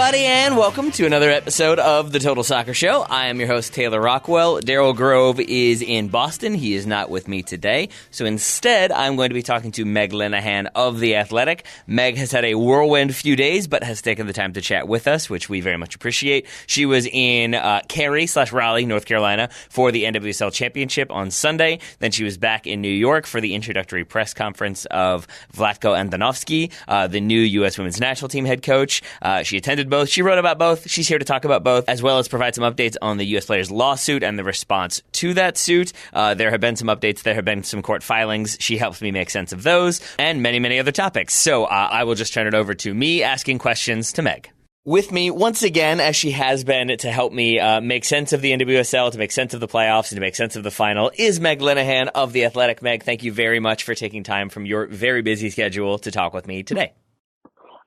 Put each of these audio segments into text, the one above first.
everybody, and welcome to another episode of The Total Soccer Show. I am your host, Taylor Rockwell. Daryl Grove is in Boston. He is not with me today. So instead, I'm going to be talking to Meg Linehan of The Athletic. Meg has had a whirlwind few days, but has taken the time to chat with us, which we very much appreciate. She was in Cary/Raleigh, North Carolina, for the NWSL Championship on Sunday. Then she was back in New York for the introductory press conference of Vlatko Andonovski, the new U.S. Women's National Team head coach. She attended both. She wrote about both. She's here to talk about both, as well as provide some updates on the U.S. players' lawsuit and the response to that suit. There have been some updates. There have been some court filings. She helps me make sense of those and many, many other topics. So I will just turn it over to me asking questions to Meg. With me, once again, as she has been to help me make sense of the NWSL, to make sense of the playoffs, and to make sense of the final, is Meg Linehan of The Athletic. Meg, thank you very much for taking time from your very busy schedule to talk with me today.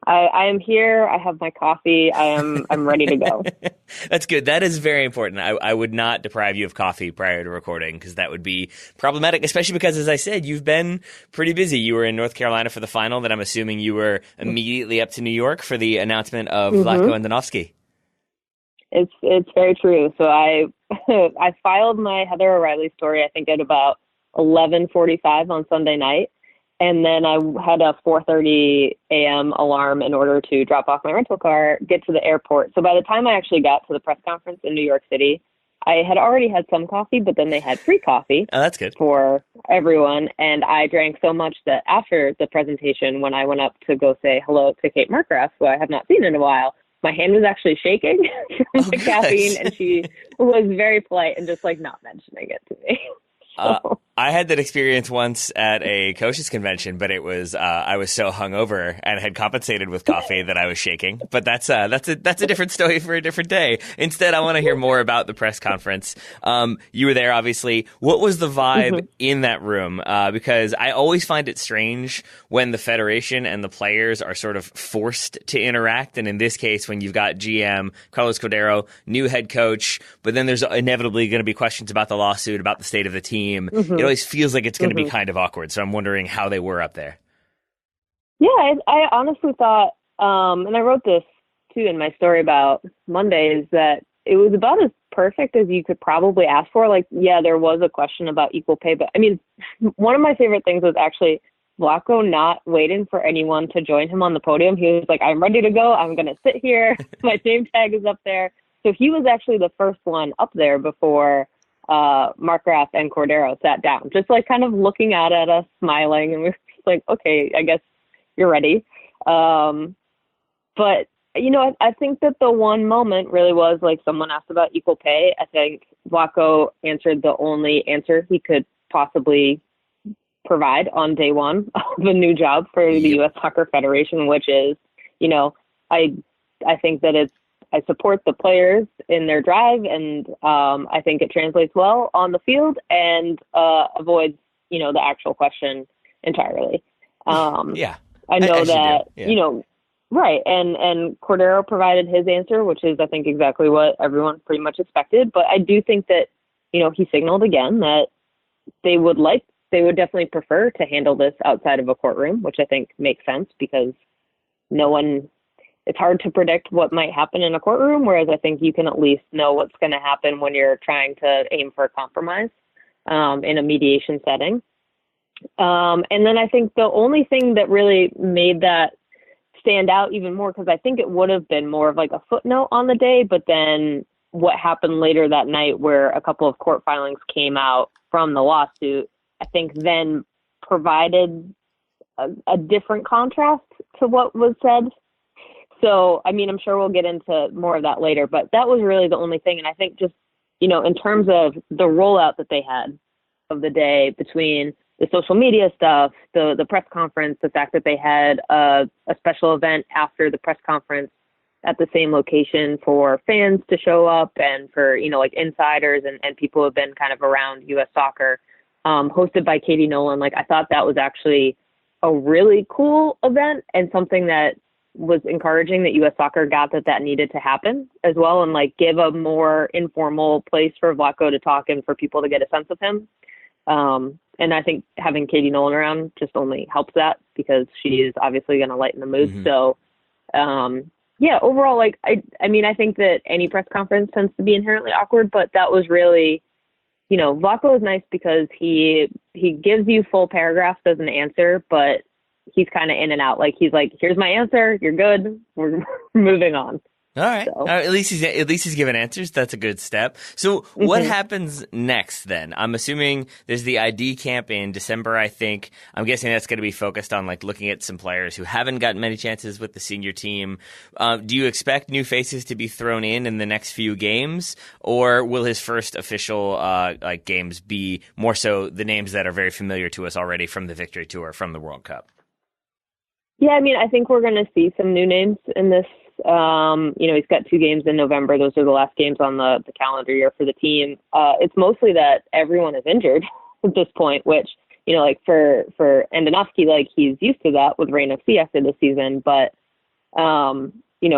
I am here. I have my coffee. I'm ready to go. That's good. That is very important. I would not deprive you of coffee prior to recording because that would be problematic, especially because, as I said, you've been pretty busy. You were in North Carolina for the final, then I'm assuming you were immediately up to New York for the announcement of Vlatko Andonovski. It's very true. So I filed my Heather O'Reilly story, I think, at about 11:45 on Sunday night. And then I had a 4:30 a.m. alarm in order to drop off my rental car, get to the airport. So by the time I actually got to the press conference in New York City, I had already had some coffee, but then they had free coffee. Oh, that's good. For everyone. And I drank so much that after the presentation, when I went up to go say hello to Kate Markgraf, who I have not seen in a while, my hand was actually shaking from the caffeine, and she was very polite and just not mentioning it to me. I had that experience once at a coaches convention, but it was I was so hungover and had compensated with coffee that I was shaking. But that's a different story for a different day. Instead, I want to hear more about the press conference. You were there, obviously. What was the vibe in that room? Because I always find it strange when the federation and the players are sort of forced to interact. And in this case, when you've got GM Carlos Cordero, new head coach, but then there's inevitably going to be questions about the lawsuit, about the state of the team. It always feels like it's going to be kind of awkward. So I'm wondering how they were up there. Yeah, I honestly thought, and I wrote this too in my story about Mondays, that it was about as perfect as you could probably ask for. There was a question about equal pay, but I mean, one of my favorite things was actually Vlatko not waiting for anyone to join him on the podium. He was like, I'm ready to go. I'm going to sit here. My name tag is up there. So he was actually the first one up there before Markgraf and Cordero sat down, just kind of looking out at us, smiling, and we were just like, okay, I guess you're ready. But I think that the one moment really was someone asked about equal pay. I think Vlatko answered the only answer he could possibly provide on day one of a new job for the U.S. Soccer Federation, which is, I think that I support the players in their drive, and I think it translates well on the field and avoids, the actual question entirely. I know that, right. And Cordero provided his answer, which is, I think, exactly what everyone pretty much expected. But I do think that, he signaled again that they would definitely prefer to handle this outside of a courtroom, which I think makes sense because it's hard to predict what might happen in a courtroom, whereas I think you can at least know what's going to happen when you're trying to aim for a compromise in a mediation setting. And then I think the only thing that really made that stand out even more, because I think it would have been more of a footnote on the day, but then what happened later that night where a couple of court filings came out from the lawsuit, I think then provided a different contrast to what was said. So, I mean, I'm sure we'll get into more of that later, but that was really the only thing. And I think just, in terms of the rollout that they had of the day between the social media stuff, the press conference, the fact that they had a special event after the press conference at the same location for fans to show up and for, insiders and people who have been kind of around U.S. soccer, hosted by Katie Nolan. I thought that was actually a really cool event and something that was encouraging that U.S. Soccer got that needed to happen as well, and give a more informal place for Vlatko to talk and for people to get a sense of him. And I think having Katie Nolan around just only helps that because she is obviously going to lighten the mood. So Yeah, overall, like, I mean, I think that any press conference tends to be inherently awkward, but that was really, Vlatko is nice because he gives you full paragraphs as an answer, but he's kind of in and out. Like, he's like, here's my answer. You're good. We're moving on. All right. So. At least he's giving answers. That's a good step. So what happens next then? I'm assuming there's the ID camp in December, I think. I'm guessing that's going to be focused on like looking at some players who haven't gotten many chances with the senior team. Do you expect new faces to be thrown in the next few games, or will his first official like games be more so the names that are very familiar to us already from the Victory Tour, from the World Cup? Yeah, I mean, I think we're going to see some new names in this. He's got 2 games in November. Those are the last games on the calendar year for the team. It's mostly that everyone is injured at this point, which, like for Andonovski, like he's used to that with Reign of Sea after the season. But,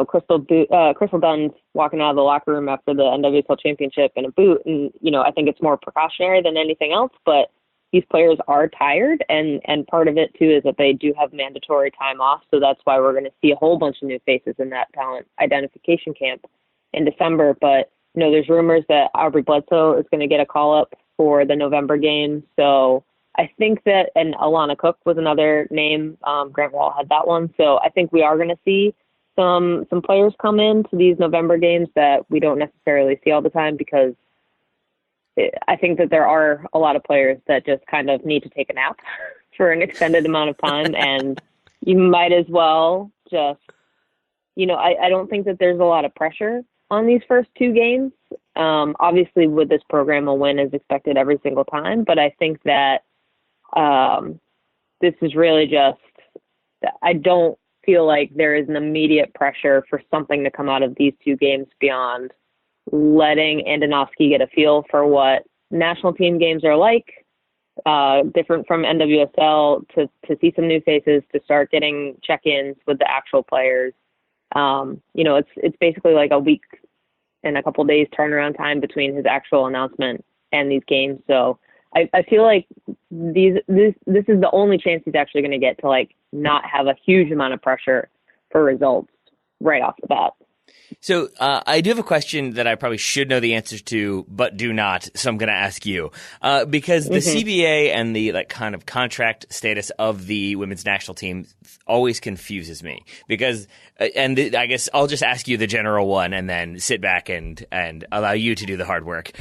Crystal Dunn's walking out of the locker room after the NWSL Championship in a boot. And, I think it's more precautionary than anything else. But these players are tired, and part of it, too, is that they do have mandatory time off. So that's why we're going to see a whole bunch of new faces in that talent identification camp in December. But, there's rumors that Aubrey Bledsoe is going to get a call-up for the November game. So I think that, and Alana Cook was another name. Grant Wall had that one. So I think we are going to see some players come in to these November games that we don't necessarily see all the time, because I think that there are a lot of players that just kind of need to take a nap for an extended amount of time. And you might as well just, I don't think that there's a lot of pressure on these first 2 games. Obviously with this program, a win is expected every single time, but I think that this is really just, I don't feel like there is an immediate pressure for something to come out of these 2 games beyond letting Andonovski get a feel for what national team games are like, different from NWSL, to see some new faces, to start getting check-ins with the actual players. It's basically like a week and a couple days turnaround time between his actual announcement and these games. So I feel like this is the only chance he's actually going to get to like not have a huge amount of pressure for results right off the bat. So I do have a question that I probably should know the answer to, but do not. So I'm going to ask you because the CBA and the like kind of contract status of the women's national team always confuses me. Because I guess I'll just ask you the general one and then sit back and allow you to do the hard work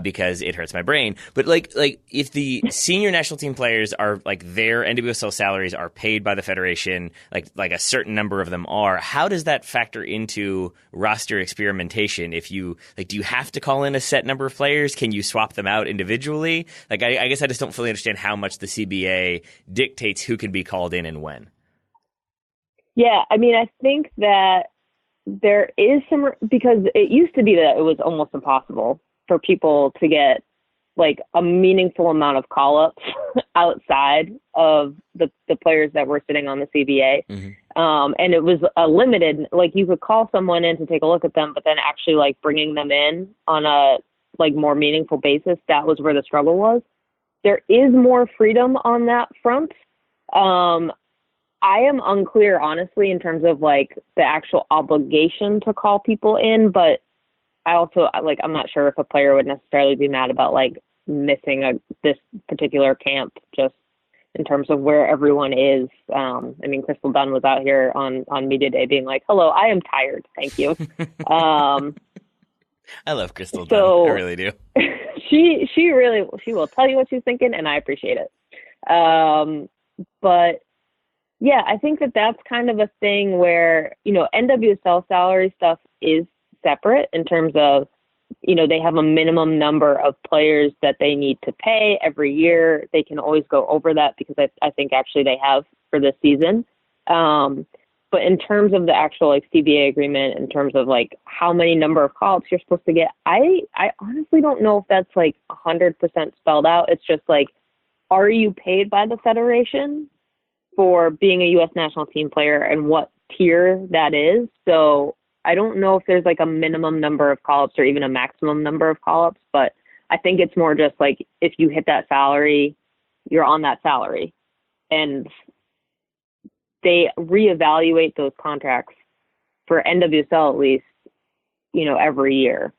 because it hurts my brain. But like if the senior national team players are like their NWSL salaries are paid by the federation, like a certain number of them are, how does that factor into roster experimentation? If you like, do you have to call in a set number of players? Can you swap them out individually? Like, I guess I just don't fully understand how much the CBA dictates who can be called in and when. Yeah, I mean, I think that there is some, because it used to be that it was almost impossible for people to get like a meaningful amount of call-ups outside of the players that were sitting on the CBA. And it was a limited, like you could call someone in to take a look at them, but then actually like bringing them in on a like more meaningful basis, that was where the struggle was. There is more freedom on that front. I am unclear, honestly, in terms of like the actual obligation to call people in, but I also like, I'm not sure if a player would necessarily be mad about like missing this particular camp just in terms of where everyone is. I mean, Crystal Dunn was out here on Media Day being like, hello, I am tired. Thank you. I love Crystal Dunn. I really do. She will tell you what she's thinking, and I appreciate it. But yeah, I think that that's kind of a thing where, NWSL salary stuff is separate in terms of, they have a minimum number of players that they need to pay every year. They can always go over that because I think actually they have for this season. But in terms of the actual like CBA agreement, in terms of like how many number of call-ups you're supposed to get, I honestly don't know if that's like 100% spelled out. It's just like, are you paid by the federation for being a U.S. national team player and what tier that is? So I don't know if there's like a minimum number of call-ups or even a maximum number of call-ups, but I think it's more just like if you hit that salary, you're on that salary. And they reevaluate those contracts for NWSL at least, every year.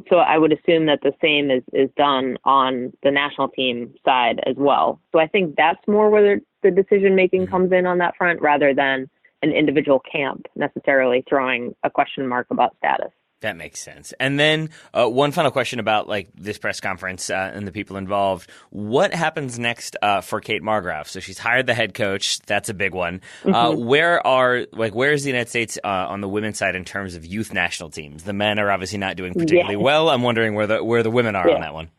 So I would assume that the same is done on the national team side as well. So I think that's more where the decision making comes in on that front, rather than an individual camp necessarily throwing a question mark about status. That makes sense. And then one final question about this press conference and the people involved. What happens next for Kate Markgraf? So she's hired the head coach. That's a big one. Mm-hmm. Where is the United States on the women's side in terms of youth national teams? The men are obviously not doing particularly well. I'm wondering where the women are on that one.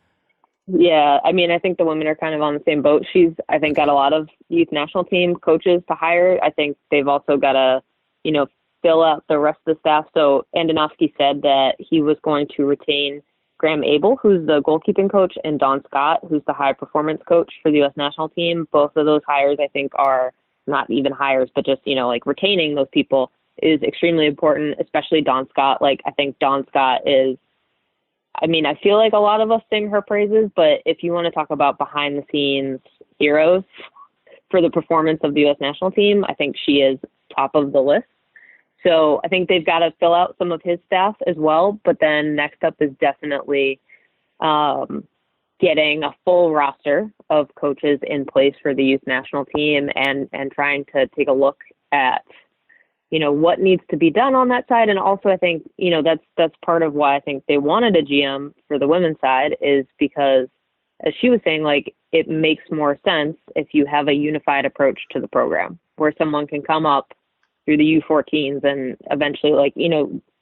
Yeah, I mean, I think the women are kind of on the same boat. She's, I think, got a lot of youth national team coaches to hire. I think they've also got to, fill out the rest of the staff. So Andonovski said that he was going to retain Graham Abel, who's the goalkeeping coach, and Dawn Scott, who's the high performance coach for the U.S. national team. Both of those hires, I think, are not even hires, but just, retaining those people is extremely important, especially Dawn Scott. I think Dawn Scott is, I feel like a lot of us sing her praises, but if you want to talk about behind the scenes heroes for the performance of the U.S. national team, I think she is top of the list. So I think they've got to fill out some of his staff as well. But then next up is definitely getting a full roster of coaches in place for the youth national team and trying to take a look at, what needs to be done on that side. And also I think, that's part of why I think they wanted a GM for the women's side, is because, as she was saying, it makes more sense if you have a unified approach to the program where someone can come up through the U14s and eventually,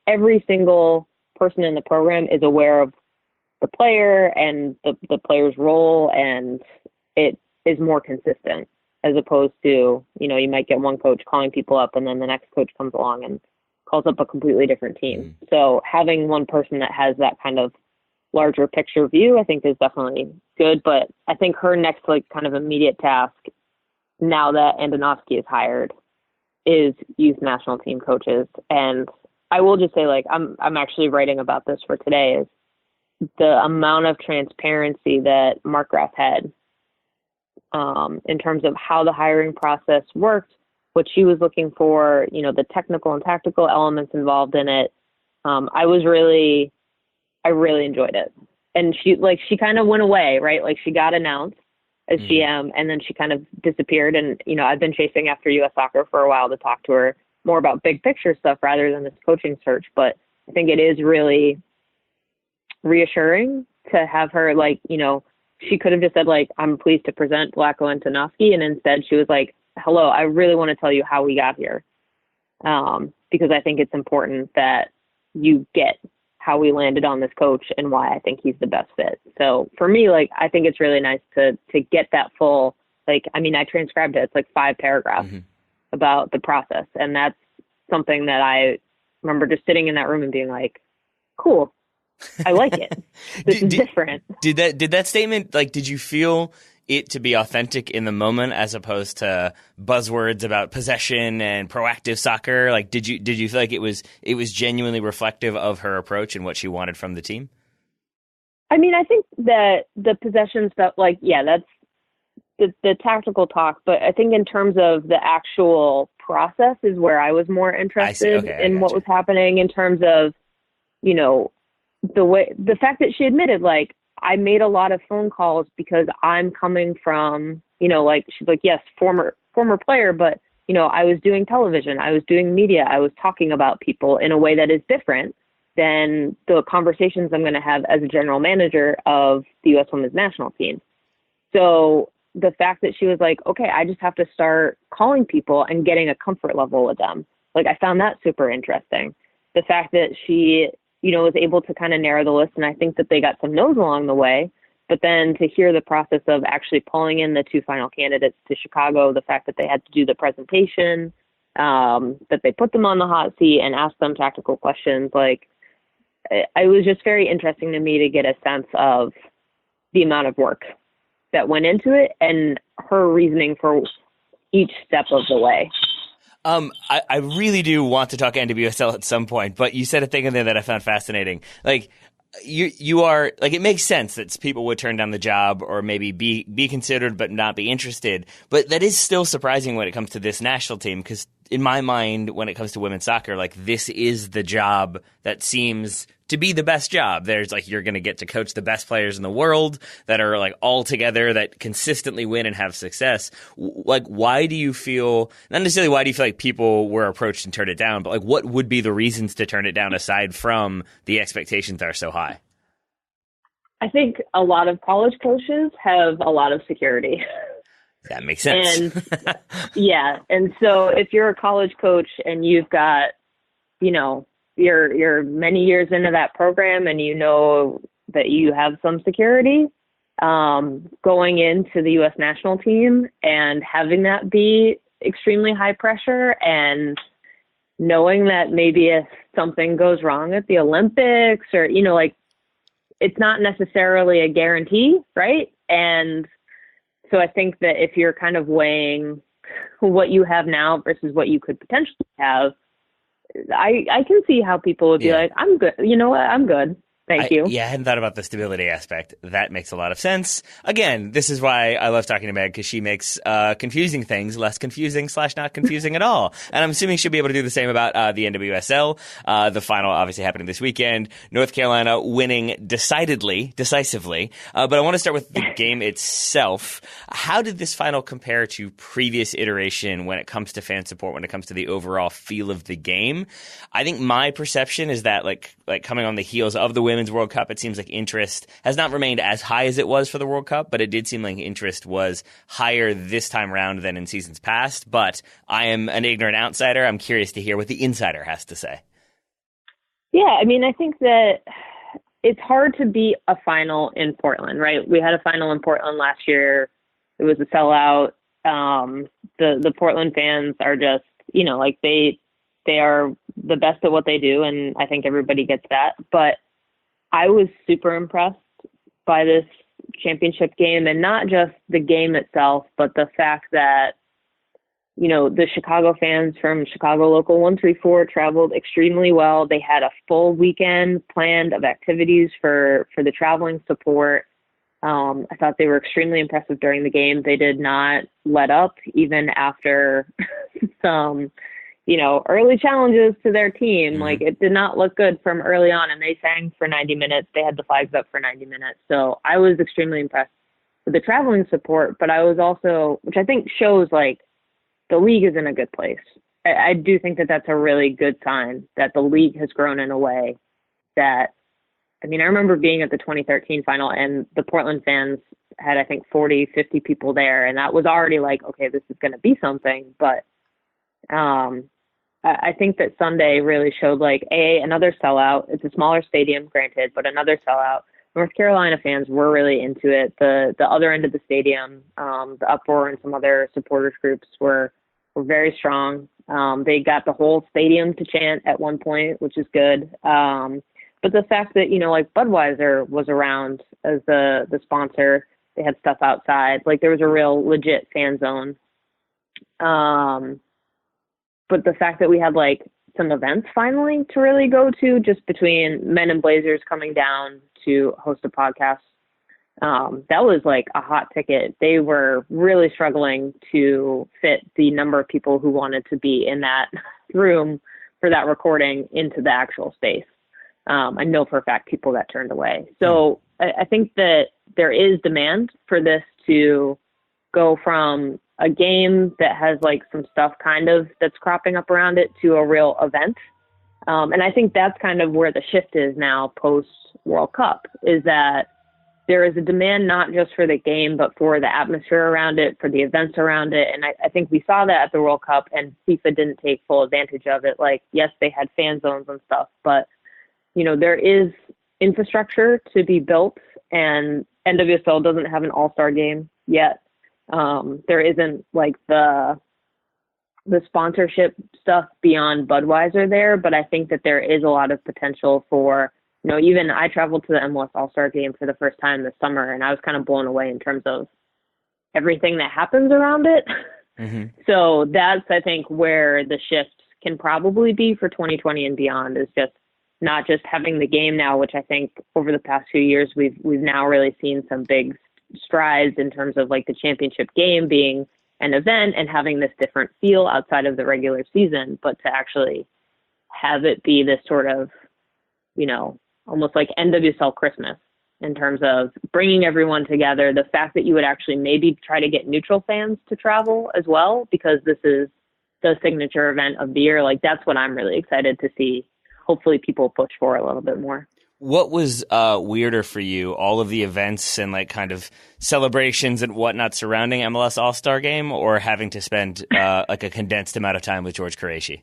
every single person in the program is aware of the player and the player's role, and it is more consistent, as opposed to, you might get one coach calling people up and then the next coach comes along and calls up a completely different team. Mm-hmm. So having one person that has that kind of larger picture view, I think, is definitely good. But I think her next kind of immediate task, now that Andonovski is hired, is youth national team coaches. And I will just say, I'm actually writing about this for today, is the amount of transparency that Markgraf had in terms of how the hiring process worked, what she was looking for, the technical and tactical elements involved in it. I really enjoyed it. And she kind of went away, right? She got announced as GM, and then she kind of disappeared. And, I've been chasing after U.S. Soccer for a while to talk to her more about big picture stuff rather than this coaching search. But I think it is really reassuring to have her, she could have just said, I'm pleased to present Vlatko Andonovski. And instead she was like, hello, I really want to tell you how we got here. Because I think it's important that you get how we landed on this coach and why I think he's the best fit. So for me, I think it's really nice to get that full, I transcribed it. It's 5 paragraphs about the process. And that's something that I remember just sitting in that room and being like, cool, I like it. This is different. Did that statement, did you feel it to be authentic in the moment as opposed to buzzwords about possession and proactive soccer? Did you feel like it was genuinely reflective of her approach and what she wanted from the team? I think that the possession stuff, that's the tactical talk, but I think in terms of the actual process is where I was more interested in what was happening in terms of, the fact that she admitted, I made a lot of phone calls because I'm coming from, she's like, yes, former player, but, I was doing television, I was doing media, I was talking about people in a way that is different than the conversations I'm going to have as a general manager of the U.S. Women's National Team. So the fact that she was like, okay, I just have to start calling people and getting a comfort level with them. I found that super interesting. The fact that she, was able to kind of narrow the list. And I think that they got some no's along the way, but then to hear the process of actually pulling in the 2 final candidates to Chicago, the fact that they had to do the presentation, that they put them on the hot seat and asked them tactical questions. It was just very interesting to me to get a sense of the amount of work that went into it and her reasoning for each step of the way. I really do want to talk NWSL at some point, but you said a thing in there that I found fascinating. You are it makes sense that people would turn down the job or maybe be considered but not be interested. But that is still surprising when it comes to this national team, because in my mind, when it comes to women's soccer, like this is the job that seems to be the best job. There's like, you're going to get to coach the best players in the world that are like all together, that consistently win and have success. Like, why do you feel, not necessarily why do you feel like people were approached and turned it down, but like what would be the reasons to turn it down aside from the expectations that are so high? I think a lot of college coaches have a lot of security. That makes sense. And yeah. And so if you're a college coach and you've got, you know, you're many years into that program and you know that you have some security, going into the U.S. national team and having that be extremely high pressure, and knowing that maybe if something goes wrong at the Olympics or, you know, like it's not necessarily a guarantee, right? And so I think that if you're kind of weighing what you have now versus what you could potentially have, I can see how people would be like, I'm good. You know what? I'm good. Thank you. Yeah, I hadn't thought about the stability aspect. That makes a lot of sense. Again, this is why I love talking to Meg, because she makes confusing things less confusing / not confusing at all. And I'm assuming she'll be able to do the same about the NWSL. The final obviously happening this weekend. North Carolina winning decisively. But I want to start with the game itself. How did this final compare to previous iteration when it comes to fan support, when it comes to the overall feel of the game? I think my perception is that like coming on the heels of the Women's World Cup, it seems like interest has not remained as high as it was for the World Cup, but it did seem like interest was higher this time around than in seasons past. But I am an ignorant outsider. I'm curious to hear what the insider has to say. Yeah, I mean, I think that it's hard to beat a final in Portland, right? We had a final in Portland last year. It was a sellout. The Portland fans are just, you know, like they are the best at what they do, and I think everybody gets that. But I was super impressed by this championship game, and not just the game itself, but the fact that, you know, the Chicago fans from Chicago Local 134 traveled extremely well. They had a full weekend planned of activities for the traveling support. I thought they were extremely impressive during the game. They did not let up even after some, you know, early challenges to their team. Like, it did not look good from early on, and they sang for 90 minutes. They had the flags up for 90 minutes. So I was extremely impressed with the traveling support, but I was also, which I think shows like the league is in a good place. I do think that that's a really good sign that the league has grown in a way that, I mean, I remember being at the 2013 final and the Portland fans had, I think, 40, 50 people there. And that was already like, okay, this is going to be something. But, I think that Sunday really showed like another sellout. It's a smaller stadium, granted, but another sellout. North Carolina fans were really into it. The other end of the stadium, the Uproar and some other supporters groups were very strong. They got the whole stadium to chant at one point, which is good. But the fact that, you know, like Budweiser was around as the sponsor, they had stuff outside. Like there was a real legit fan zone. But the fact that we had like some events finally to really go to, just between Men in Blazers coming down to host a podcast, that was like a hot ticket. They were really struggling to fit the number of people who wanted to be in that room for that recording into the actual space. I know for a fact people got turned away. So I think that there is demand for this to go from a game that has like some stuff kind of that's cropping up around it to a real event. And I think that's kind of where the shift is now post World Cup, is that there is a demand not just for the game, but for the atmosphere around it, for the events around it. And I think we saw that at the World Cup, and FIFA didn't take full advantage of it. Like, yes, they had fan zones and stuff, but you know, there is infrastructure to be built, and NWSL doesn't have an all-star game yet. There isn't like the sponsorship stuff beyond Budweiser there, but I think that there is a lot of potential for, you know, even I traveled to the MLS All-Star game for the first time this summer, and I was kind of blown away in terms of everything that happens around it. So that's, I think, where the shift can probably be for 2020 and beyond, is just not just having the game now, which I think over the past few years, we've now really seen some big strides in terms of like the championship game being an event and having this different feel outside of the regular season, but to actually have it be this sort of, almost like NWSL Christmas in terms of bringing everyone together. The fact that you would actually maybe try to get neutral fans to travel as well, because this is the signature event of the year. Like, that's what I'm really excited to see. Hopefully people push for a little bit more. What was weirder for you, all of the events and like kind of celebrations and whatnot surrounding MLS All-Star Game, or having to spend like a condensed amount of time with George Qureshi?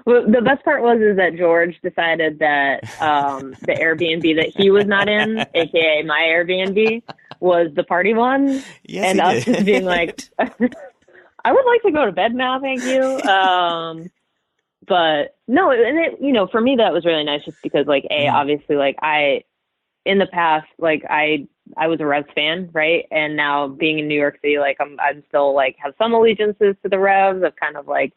Well, the best part is that George decided that the Airbnb that he was not in, aka my Airbnb, was the party one. Yes, and us just being like, I would like to go to bed now, thank you. But no, and it, for me that was really nice, just because like obviously like in the past, like I was a Revs fan, right? And now being in New York City, like I'm still like have some allegiances to the Revs. I've kind of like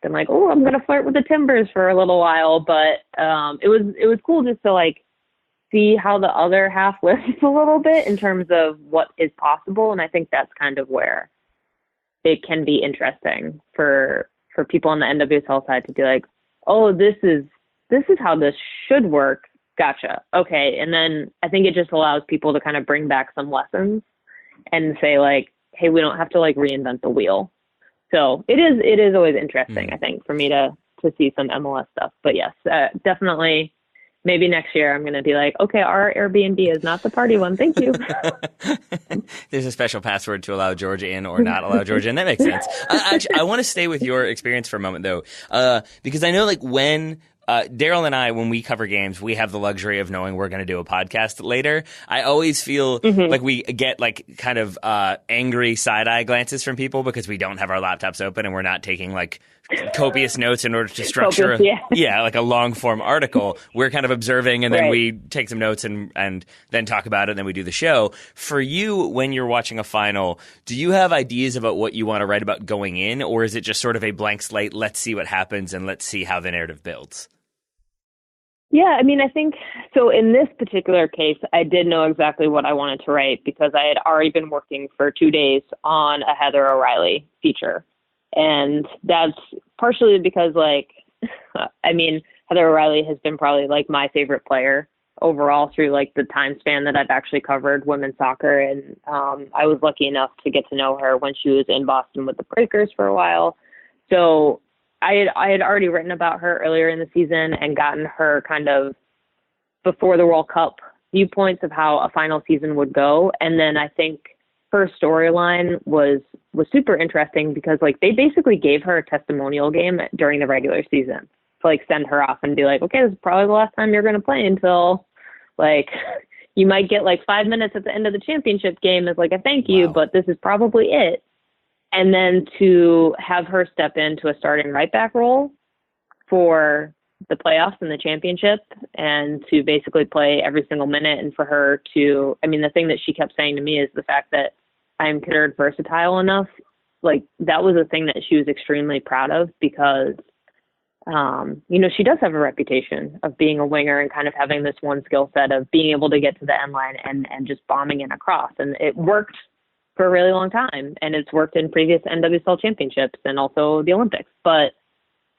been like, oh, I'm gonna flirt with the Timbers for a little while, but it was cool just to like see how the other half lives a little bit in terms of what is possible, and I think that's kind of where it can be interesting for people on the NWSL side to be like, oh, this is how this should work. Gotcha. Okay. And then I think it just allows people to kind of bring back some lessons and say like, hey, we don't have to like reinvent the wheel. So it is always interesting, I think, for me to see some MLS stuff. But yes, definitely. Maybe next year I'm going to be like, okay, our Airbnb is not the party one. Thank you. There's a special password to allow George in or not allow George in. That makes sense. I want to stay with your experience for a moment, though, because I know like when Daryl and I, when we cover games, we have the luxury of knowing we're going to do a podcast later. I always feel like we get like kind of angry side-eye glances from people because we don't have our laptops open and we're not taking like copious notes in order to structure like a long form article. We're kind of observing and then we take some notes and then talk about it and then we do the show. For you, when you're watching a final, do you have ideas about what you want to write about going in, or is it just sort of a blank slate, let's see what happens and let's see how the narrative builds? Yeah, I mean, I think so. In this particular case, I did know exactly what I wanted to write because I had already been working for 2 days on a Heather O'Reilly feature. And that's partially because, like, I mean, Heather O'Reilly has been probably like my favorite player overall through like the time span that I've actually covered women's soccer. And I was lucky enough to get to know her when she was in Boston with the Breakers for a while. So I had already written about her earlier in the season and gotten her kind of before the World Cup viewpoints of how a final season would go. And then I think her storyline was super interesting because like they basically gave her a testimonial game during the regular season to like send her off and be like, okay, this is probably the last time you're going to play until like you might get like 5 minutes at the end of the championship game as like a thank you, but this is probably it. And then to have her step into a starting right back role for the playoffs and the championship and to basically play every single minute. And for her to, I mean, the thing that she kept saying to me is the fact that I'm considered versatile enough. Like that was a thing that she was extremely proud of because, she does have a reputation of being a winger and kind of having this one skill set of being able to get to the end line and just bombing in across. And it worked for a really long time. And it's worked in previous NWSL championships and also the Olympics. But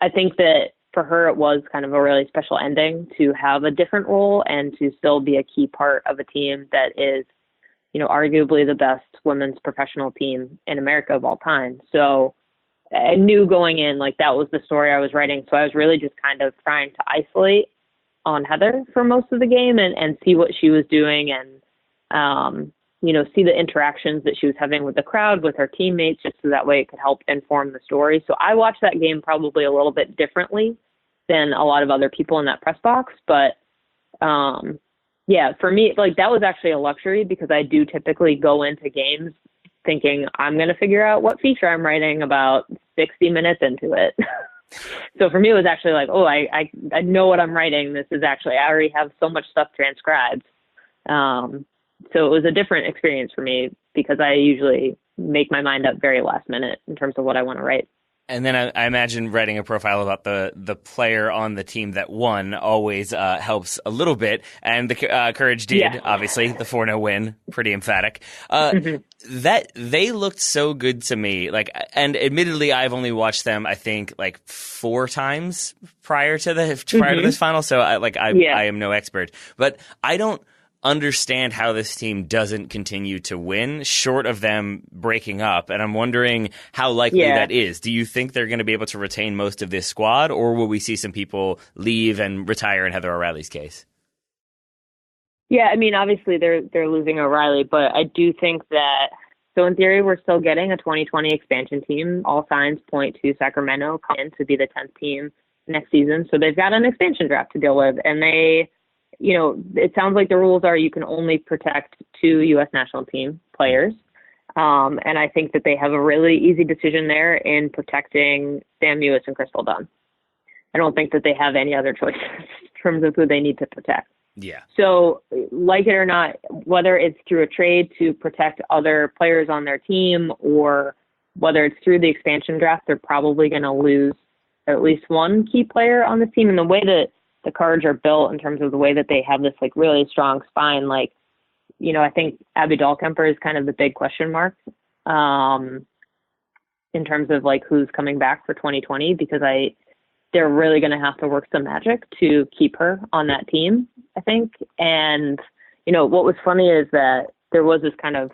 I think that for her, it was kind of a really special ending to have a different role and to still be a key part of a team that is, arguably the best women's professional team in America of all time. So I knew going in, like that was the story I was writing. So I was really just kind of trying to isolate on Heather for most of the game and see what she was doing and, see the interactions that she was having with the crowd, with her teammates, just so that way it could help inform the story. So I watched that game probably a little bit differently than a lot of other people in that press box. But, for me, like that was actually a luxury because I do typically go into games thinking I'm going to figure out what feature I'm writing about 60 minutes into it. So for me, it was actually like, oh, I know what I'm writing. This is actually, I already have so much stuff transcribed. So it was a different experience for me because I usually make my mind up very last minute in terms of what I want to write. And then I imagine writing a profile about the player on the team that won always helps a little bit. And the Courage did, obviously, the 4-0 win, pretty emphatic. That they looked so good to me. Like, and admittedly, I've only watched them, I think, like 4 times prior to this final. So I am no expert, but I don't understand how this team doesn't continue to win short of them breaking up. And I'm wondering how likely that is. Do you think they're going to be able to retain most of this squad, or will we see some people leave and retire in Heather O'Reilly's case? Yeah, I mean, obviously they're losing O'Reilly, but I do think that, so in theory, we're still getting a 2020 expansion team. All signs point to Sacramento coming to be the 10th team next season. So they've got an expansion draft to deal with, and it sounds like the rules are you can only protect 2 U.S. national team players. And I think that they have a really easy decision there in protecting Sam Mewis and Crystal Dunn. I don't think that they have any other choices in terms of who they need to protect. Yeah. So like it or not, whether it's through a trade to protect other players on their team or whether it's through the expansion draft, they're probably going to lose at least one key player on the team. And the way that the Cards are built in terms of the way that they have this like really strong spine, like, I think Abby Dahlkemper is kind of the big question mark in terms of like who's coming back for 2020, because they're really going to have to work some magic to keep her on that team, I think. And, what was funny is that there was this kind of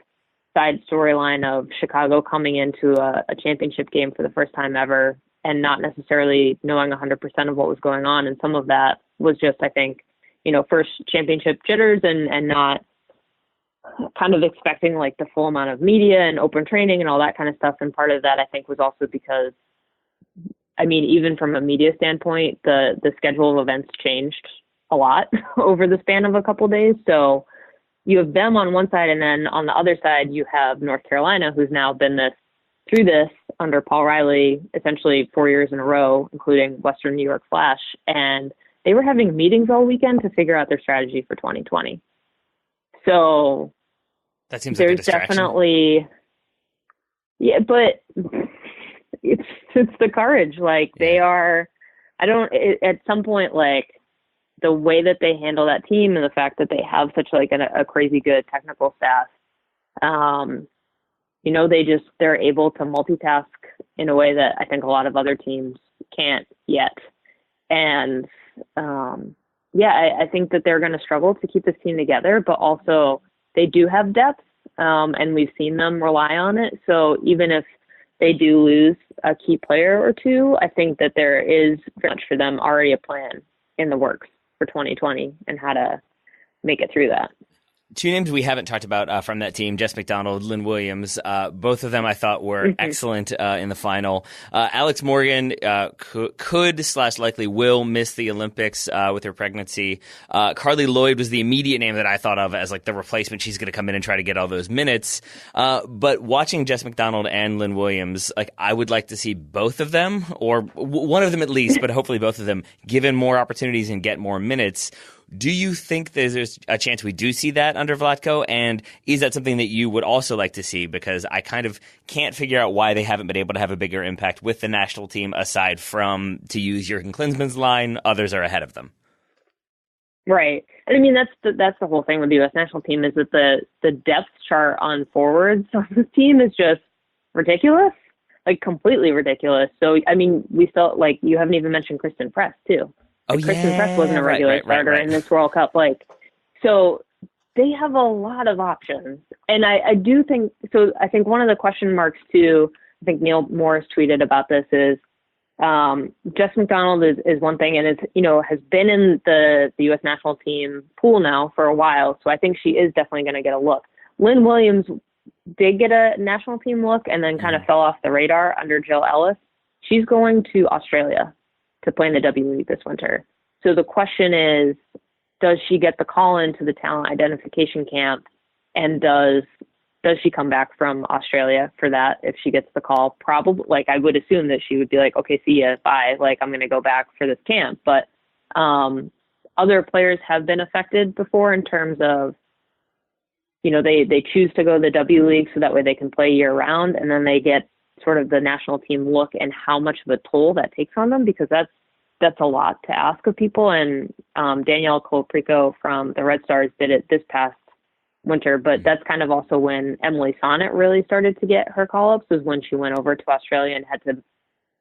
side storyline of Chicago coming into a championship game for the first time ever and not necessarily knowing 100% of what was going on. And some of that was just, I think, first championship jitters and not kind of expecting like the full amount of media and open training and all that kind of stuff. And part of that, I think, was also because, I mean, even from a media standpoint, the schedule of events changed a lot over the span of a couple of days. So you have them on one side, and then on the other side, you have North Carolina, who's now been through this under Paul Riley, essentially 4 years in a row, including Western New York Flash. And they were having meetings all weekend to figure out their strategy for 2020. So that seems like a distraction. Definitely, but it's the Courage. Like they are, at some point, like the way that they handle that team and the fact that they have such like a crazy good technical staff, they're able to multitask in a way that I think a lot of other teams can't yet. And I think that they're going to struggle to keep this team together, but also they do have depth, and we've seen them rely on it. So even if they do lose a key player or two, I think that there is very much for them already a plan in the works for 2020 and how to make it through that. 2 names we haven't talked about from that team, Jess McDonald, Lynn Williams. Both of them I thought were excellent in the final. Alex Morgan could/likely will miss the Olympics with her pregnancy. Carly Lloyd was the immediate name that I thought of as like the replacement. She's going to come in and try to get all those minutes. But watching Jess McDonald and Lynn Williams, like I would like to see both of them, or one of them at least, but hopefully both of them, given more opportunities and get more minutes. Do you think there's a chance we do see that under Vlatko? And is that something that you would also like to see? Because I kind of can't figure out why they haven't been able to have a bigger impact with the national team, aside from, to use Jurgen Klinsmann's line, others are ahead of them. Right. And I mean, that's the whole thing with the U.S. national team is that the depth chart on forwards on the team is just ridiculous, like completely ridiculous. So, I mean, we still, like, you haven't even mentioned Kristen Press, too. Like Kristen Press wasn't a regular starter in this World Cup. Like, so they have a lot of options. And I do think, so I think one of the question marks too, I think Neil Morris tweeted about this is, Jess McDonald is one thing, and has been in the U.S. national team pool now for a while. So I think she is definitely going to get a look. Lynn Williams did get a national team look and then kind of fell off the radar under Jill Ellis. She's going to Australia to play in the W League this winter. So the question is, does she get the call into the talent identification camp, and does she come back from Australia for that if she gets the call? Probably, like I would assume that she would be like, okay, see ya, bye. Like I'm going to go back for this camp. But other players have been affected before in terms of, they choose to go to the W League so that way they can play year round, and then they get sort of the national team look and how much of a toll that takes on them, because that's a lot to ask of people. And Danielle Colaprico from the Red Stars did it this past winter, but that's kind of also when Emily Sonnet really started to get her call-ups, was when she went over to Australia and had to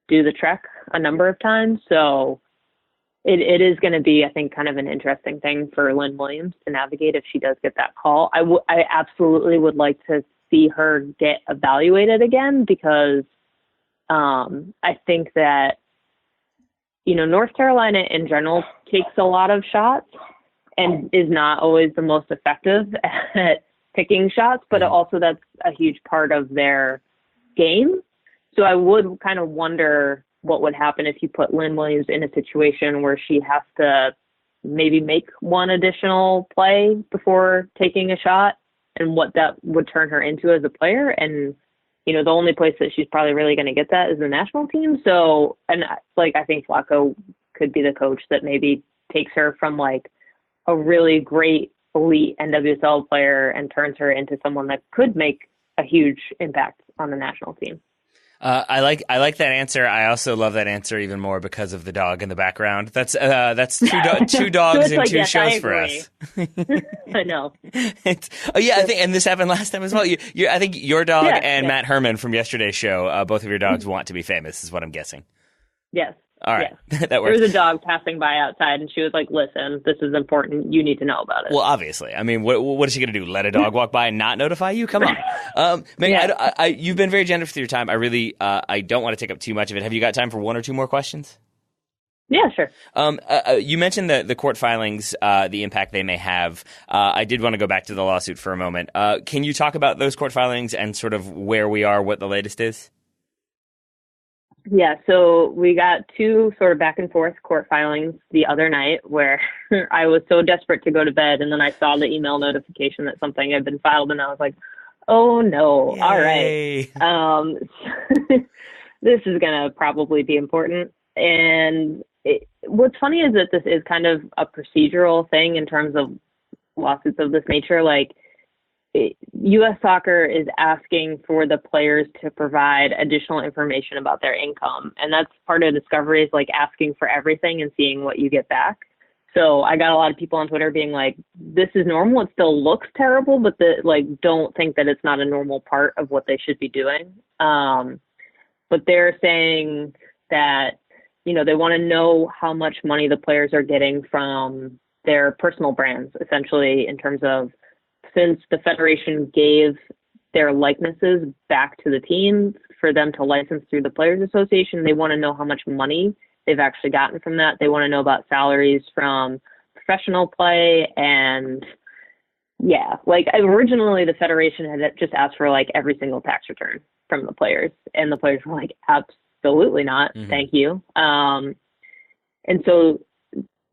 do the trek a number of times. So it is going to be, I think, kind of an interesting thing for Lynn Williams to navigate if she does get that call. I absolutely would like to see her get evaluated again, because I think that, North Carolina in general takes a lot of shots and is not always the most effective at picking shots, but also that's a huge part of their game. So I would kind of wonder what would happen if you put Lynn Williams in a situation where she has to maybe make one additional play before taking a shot, and what that would turn her into as a player. And, the only place that she's probably really going to get that is the national team. So, and I think Vlatko could be the coach that maybe takes her from a really great elite NWSL player and turns her into someone that could make a huge impact on the national team. I like that answer. I also love that answer even more because of the dog in the background. That's two dogs and two shows for us. I know. I think, and this happened last time as well. I think your dog and Matt Herman from yesterday's show, both of your dogs want to be famous, is what I'm guessing. Yes. All right. Yes. That works. There was a dog passing by outside, and she was like, "Listen, this is important. You need to know about it." Well, obviously. I mean, what is she going to do? Let a dog walk by and not notify you? Come on. Meg, you've been very generous with your time. I really, I don't want to take up too much of it. Have you got time for one or two more questions? Yeah, sure. You mentioned the court filings, the impact they may have. I did want to go back to the lawsuit for a moment. Can you talk about those court filings and sort of where we are, what the latest is? Yeah, so we got two sort of back and forth court filings the other night where I was so desperate to go to bed, and then I saw the email notification that something had been filed, and I was like, oh no, Yay. All right. This is going to probably be important. And what's funny is that this is kind of a procedural thing in terms of lawsuits of this nature. U.S. Soccer is asking for the players to provide additional information about their income. And that's part of discovery, is asking for everything and seeing what you get back. So I got a lot of people on Twitter being like, this is normal. It still looks terrible, but don't think that it's not a normal part of what they should be doing. But they're saying that, they want to know how much money the players are getting from their personal brands, essentially, in terms of, since the federation gave their likenesses back to the team for them to license through the Players Association, they want to know how much money they've actually gotten from that. They want to know about salaries from professional play. And originally the federation had just asked for every single tax return from the players, and the players were like, absolutely not. Mm-hmm. Thank you. And so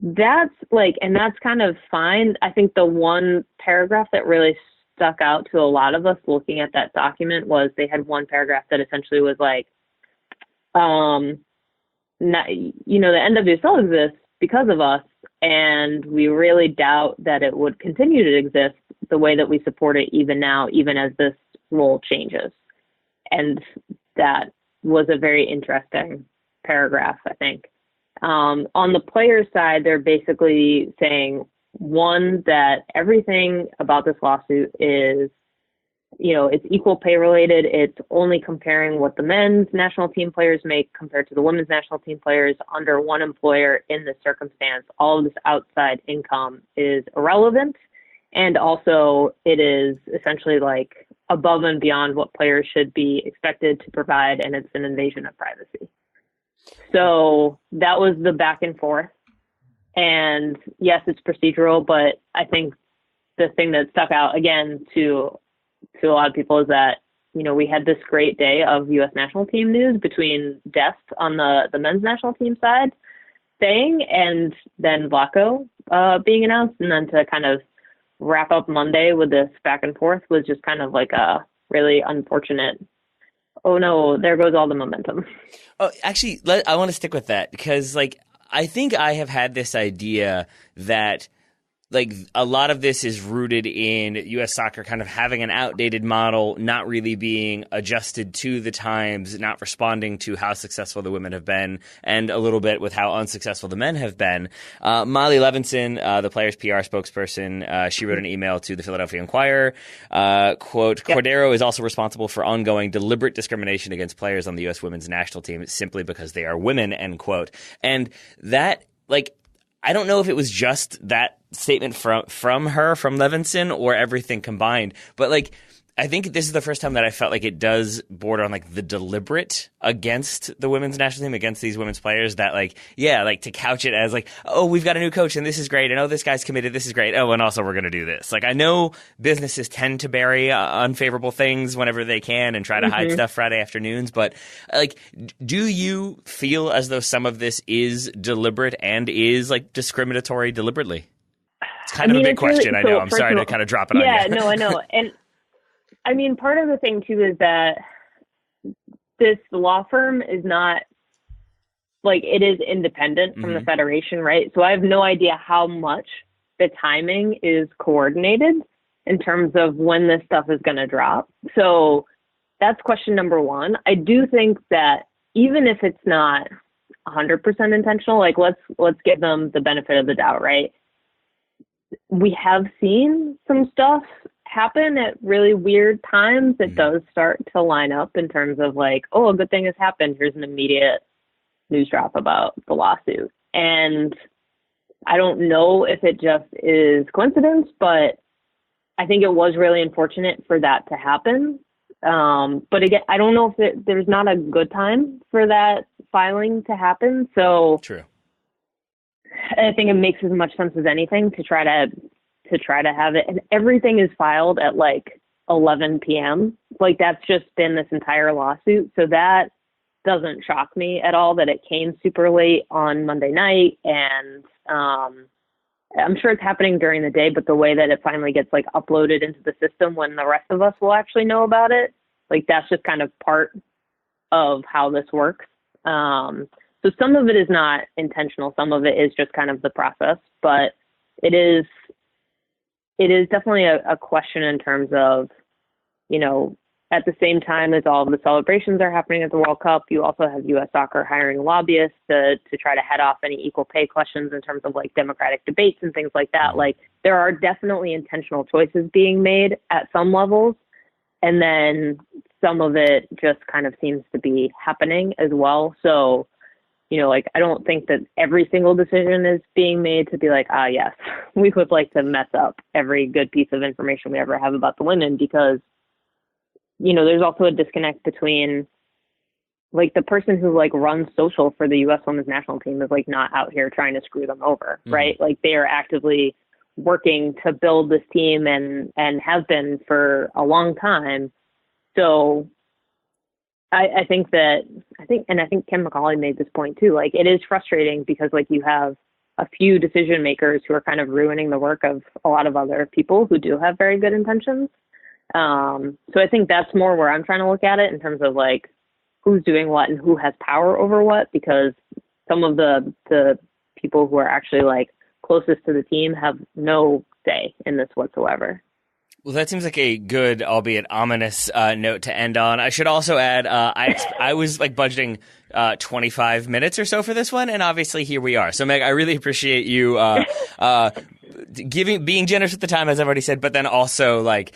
that's and that's kind of fine. I think the one paragraph that really stuck out to a lot of us looking at that document was they had one paragraph that essentially was the NWSL exists because of us, and we really doubt that it would continue to exist the way that we support it even now, even as this role changes. And that was a very interesting paragraph, I think. On the players' side, they're basically saying, one, that everything about this lawsuit is, it's equal pay related. It's only comparing what the men's national team players make compared to the women's national team players under one employer in this circumstance. All of this outside income is irrelevant. And also it is essentially above and beyond what players should be expected to provide, and it's an invasion of privacy. So that was the back and forth. And yes, it's procedural, but I think the thing that stuck out again to a lot of people is that, we had this great day of U.S. national team news between Dest on the men's national team side saying, and then Vlatko being announced. And then to kind of wrap up Monday with this back and forth was just kind of a really unfortunate, oh no, there goes all the momentum. Oh, actually, I want to stick with that because, I think I have had this idea that, like a lot of this is rooted in U.S. soccer kind of having an outdated model, not really being adjusted to the times, not responding to how successful the women have been, and a little bit with how unsuccessful the men have been. Molly Levinson, the player's PR spokesperson, she wrote an email to the Philadelphia Inquirer, quote, Cordero is also responsible for ongoing deliberate discrimination against players on the U.S. women's national team simply because they are women, end quote. And that, like, I don't know if it was just that statement from her, from Levinson, or everything combined. But, like, I think this is the first time that I felt like it does border on, like, the deliberate against the women's national team, against these women's players that, like, yeah, like, to couch it as, like, oh, we've got a new coach and this is great. And, oh, this guy's committed. This is great. Oh, and also we're going to do this. Like, I know businesses tend to bury unfavorable things whenever they can and try to hide stuff Friday afternoons. But, like, do you feel as though some of this is deliberate and is, like, discriminatory deliberately? It's kind of a big question. Really, I know. I'm sorry to kind of drop it on you. Yeah, no, I know. And I mean, part of the thing too is that this law firm is not, like, it is independent from the federation, right? So I have no idea how much the timing is coordinated in terms of when this stuff is going to drop. So that's question number one. I do think that even if it's not 100% intentional, like, let's give them the benefit of the doubt, right? We have seen some stuff happen at really weird times. It does start to line up in terms of, like, oh, a good thing has happened. Here's an immediate news drop about the lawsuit. And I don't know if it just is coincidence, but I think it was really unfortunate for that to happen. But again, I don't know if there's not a good time for that filing to happen. So true. I think it makes as much sense as anything to try to have it. And everything is filed at like 11 p.m. Like, that's just been this entire lawsuit. So that doesn't shock me at all that it came super late on Monday night. And I'm sure it's happening during the day, but the way that it finally gets, like, uploaded into the system when the rest of us will actually know about it, like, that's just kind of part of how this works. So some of it is not intentional. Some of it is just kind of the process, but it is definitely a question in terms of, you know, at the same time as all of the celebrations are happening at the World Cup, you also have U.S. Soccer hiring lobbyists to try to head off any equal pay questions in terms of, like, democratic debates and things like that. Like, there are definitely intentional choices being made at some levels, and then some of it just kind of seems to be happening as well. So, you know, like, I don't think that every single decision is being made to be like, yes, we would like to mess up every good piece of information we ever have about the women, because, you know, there's also a disconnect between, like, the person who, like, runs social for the U.S. women's national team is, like, not out here trying to screw them over, right? Like, they are actively working to build this team and have been for a long time. So I think Kim McCauley made this point too. Like, it is frustrating because, like, you have a few decision makers who are kind of ruining the work of a lot of other people who do have very good intentions. So I think that's more where I'm trying to look at it in terms of, like, who's doing what and who has power over what, because some of the people who are actually, like, closest to the team have no say in this whatsoever. Well, that seems like a good, albeit ominous, note to end on. I should also add, I was, like, budgeting 25 minutes or so for this one, and obviously here we are. So, Meg, I really appreciate you being generous with the time, as I've already said, but then also, like,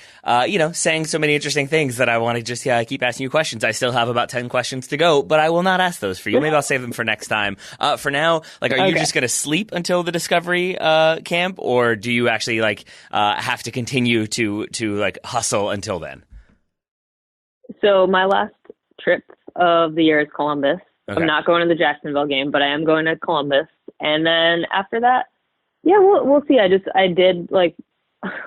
you know, saying so many interesting things that I want to just keep asking you questions. I still have about 10 questions to go, but I will not ask those for you. Maybe I'll save them for next time. For now, like, are you just going to sleep until the Discovery camp, or do you actually, like, have to continue to like, hustle until then? So my last trip of the year is Columbus. Okay. I'm not going to the Jacksonville game, but I am going to Columbus. And then after that, yeah, we'll see. I did, like,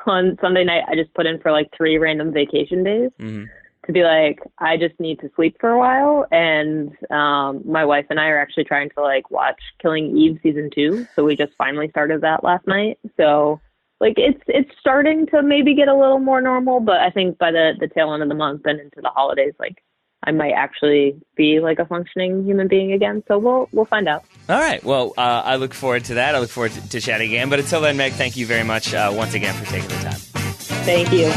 on Sunday night, I just put in for, like, 3 random vacation days to be like, I just need to sleep for a while. And my wife and I are actually trying to, like, watch Killing Eve season 2. So we just finally started that last night. So, like, it's starting to maybe get a little more normal, but I think by the tail end of the month and into the holidays, like, I might actually be, like, a functioning human being again. So we'll find out. All right. Well, I look forward to that. I look forward to chatting again. But until then, Meg, thank you very much once again for taking the time. Thank you.